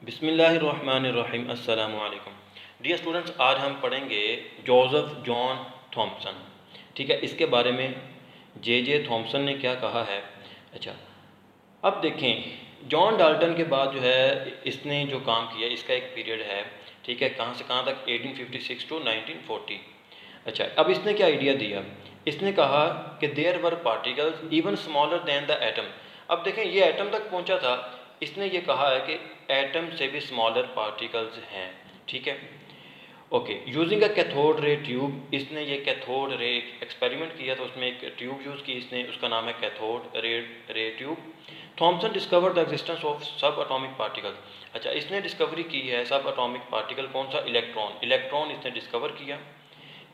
बिस्मिल्लाहिर्रहमानिर्रहीम अस्सलामु अलैकुम। डियर स्टूडेंट्स, आज हम पढ़ेंगे जोसेफ जॉन थॉम्सन। ठीक है, इसके बारे में जे थॉम्सन ने क्या कहा है। अच्छा, अब देखें, जॉन डाल्टन के बाद जो है इसने जो काम किया इसका एक पीरियड है। ठीक है, कहाँ से कहाँ तक, 1856 टू 1940। अच्छा, अब इसने क्या आइडिया दिया, इसने कहा कि there were particles even smaller than the atom. अब देखें, ये एटम तक पहुंचा था, इसने ये कहा है कि एटम से भी स्मॉलर पार्टिकल्स हैं। ठीक है, okay, using a cathode ray tube, इसने ये कैथोड रे एक्सपेरिमेंट किया, तो उसमें एक ट्यूब यूज़ की इसने, उसका नाम है cathode ray tube. Thomson discover the existence of subatomic particles. अच्छा, इसने डिस्कवरी की है सब एटॉमिक पार्टिकल, कौन सा, इलेक्ट्रॉन इसने डिस्कवर किया।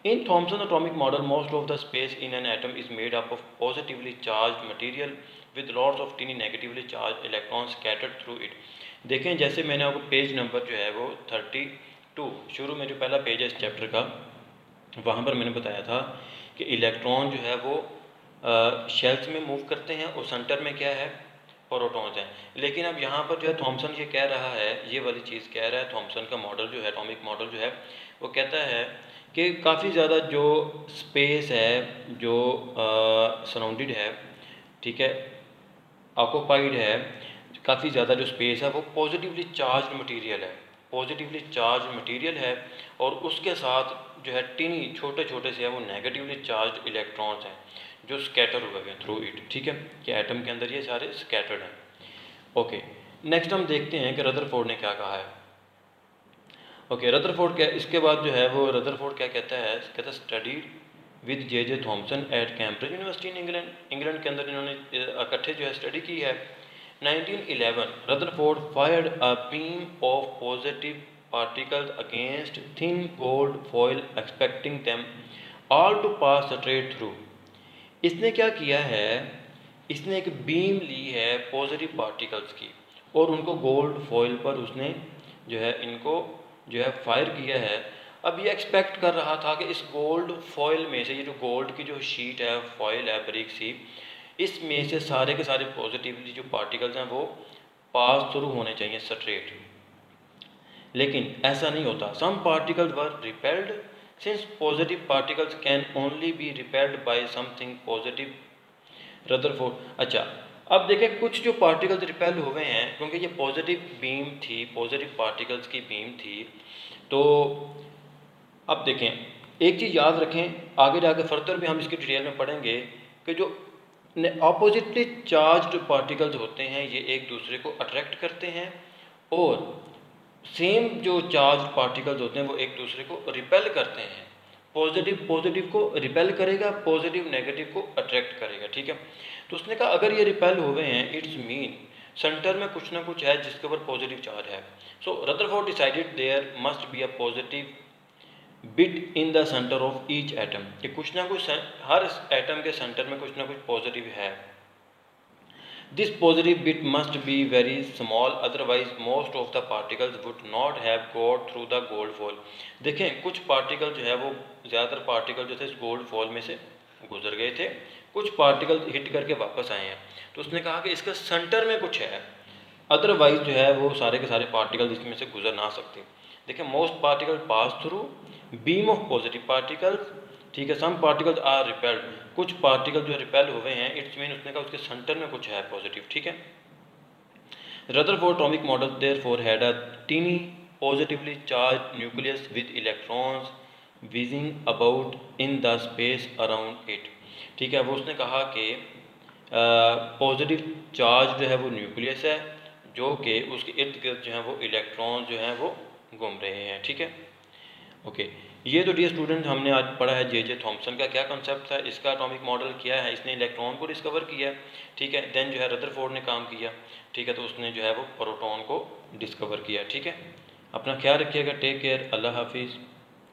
In Thomson's atomic model, most of the space in an atom is made up of positively charged material with lots of tiny negatively charged electrons scattered through it. देखें, जैसे मैंने आपको page number जो है वो 32 शुरू में जो पहला पेज है इस चैप्टर का, वहाँ पर मैंने बताया था कि इलेक्ट्रॉन जो है वो शेल्स में मूव करते हैं और सेंटर में क्या है, प्रोटॉन्स हैं। लेकिन अब यहाँ पर जो है थॉम्सन ये कह रहा है, ये वाली चीज़ कह रहा है, थॉम्सन का मॉडल जो है, एटॉमिक मॉडल जो है, वो कहता है कि काफ़ी ज़्यादा जो स्पेस है, जो सराउंडेड है, ठीक है, ऑक्यूपाइड है, काफ़ी ज़्यादा जो स्पेस है वो पॉजिटिवली चार्ज मटेरियल है, पॉजिटिवली चार्ज मटेरियल है, और उसके साथ जो है टिनी छोटे छोटे से है वो नेगेटिवली चार्ज इलेक्ट्रॉन्स हैं जो स्कैटर हुए हैं थ्रू इट। ठीक है, कि एटम के अंदर ये सारे स्कैटर्ड हैं। ओके, नेक्स्ट हम देखते हैं कि रदरफोर्ड ने क्या कहा है। ओके, रदरफोर्ड क्या, इसके बाद जो है वो रदरफोर्ड क्या कहता है, कहता है studied with J Thomson at Cambridge University in England के अंदर इन्होंने इकट्ठे जो है स्टडी की है। 1911 Rutherford fired a beam of positive particles against thin gold foil expecting them all to pass straight through. इसने क्या किया है, इसने एक बीम ली है पॉजिटिव पार्टिकल्स की और उनको गोल्ड फॉइल पर उसने जो है इनको जो है फायर किया है। अब ये एक्सपेक्ट कर रहा था कि इस गोल्ड फॉइल में से, ये जो गोल्ड की जो शीट है, फॉइल है ब्रिक सी, इसमें से सारे के सारे पॉजिटिवली जो पार्टिकल्स हैं वो पास थ्रू होने चाहिए स्ट्रेट। लेकिन ऐसा नहीं होता, some particles were repelled since positive particles can only be repelled by something positive. Rutherford, अच्छा, अब देखें कुछ जो पार्टिकल्स रिपेल हुए हैं क्योंकि ये पॉजिटिव बीम थी, पॉजिटिव पार्टिकल्स की बीम थी। तो अब देखें, एक चीज़ याद रखें, आगे जाकर फर्दर भी हम इसकी डिटेल में पढ़ेंगे कि जो ऑपोजिटली चार्ज्ड पार्टिकल्स होते हैं ये एक दूसरे को अट्रैक्ट करते हैं, और सेम जो चार्ज पार्टिकल्स होते हैं वो एक दूसरे को रिपेल करते हैं। पॉजिटिव पॉजिटिव को रिपेल करेगा, पॉजिटिव नेगेटिव को अट्रैक्ट करेगा। ठीक है, तो उसने कहा अगर ये रिपेल हुए हैं, इट्स मीन सेंटर में कुछ ना कुछ है जिसके ऊपर पॉजिटिव चार्ज है। So Rutherford decided there must be a positive bit in the centre of each atom, कि कुछ ना कुछ हर एटम के सेंटर में कुछ ना कुछ पॉजिटिव है। This positive bit must be very small, otherwise most of the particles would not have got through the gold fall. देखें, कुछ पार्टिकल जो है वो, ज़्यादातर पार्टिकल जो थे इस गोल्ड फॉल में से गुजर गए थे, कुछ पार्टिकल हिट करके वापस आए हैं। तो उसने कहा कि इसका सेंटर में कुछ है, अदरवाइज जो है वो सारे के सारे पार्टिकल इसमें से गुजर ना सकते। देखिए, most particle pass through beam of positive particles. ठीक है, सम पार्टिकल्स आर रिपेल्ड, कुछ पार्टिकल जो रिपेल हुए हैं, इट्स मीन उसने कहा उसके सेंटर में कुछ है पॉजिटिव। ठीक है, Rutherford atomic model therefore had a tiny positively charge nucleus with electrons whizzing about in the space around it. ठीक है, वो उसने कहा कि पॉजिटिव चार्ज जो है वो न्यूक्लियस है, जो कि उसके इर्द गिर्द जो है वो इलेक्ट्रॉन जो हैं वो घूम रहे हैं। ठीक है, ओके, ये तो डियर स्टूडेंट हमने आज पढ़ा है जे थॉम्सन का क्या कंसेप्ट था, इसका एटॉमिक मॉडल किया है, इसने इलेक्ट्रॉन को डिस्कवर किया। ठीक है, देन जो है रदरफोर्ड ने काम किया। ठीक है, तो उसने जो है वो प्रोटॉन को डिस्कवर किया। ठीक है, अपना ख्याल रखिएगा, टेक केयर, अल्लाह हाफिज़।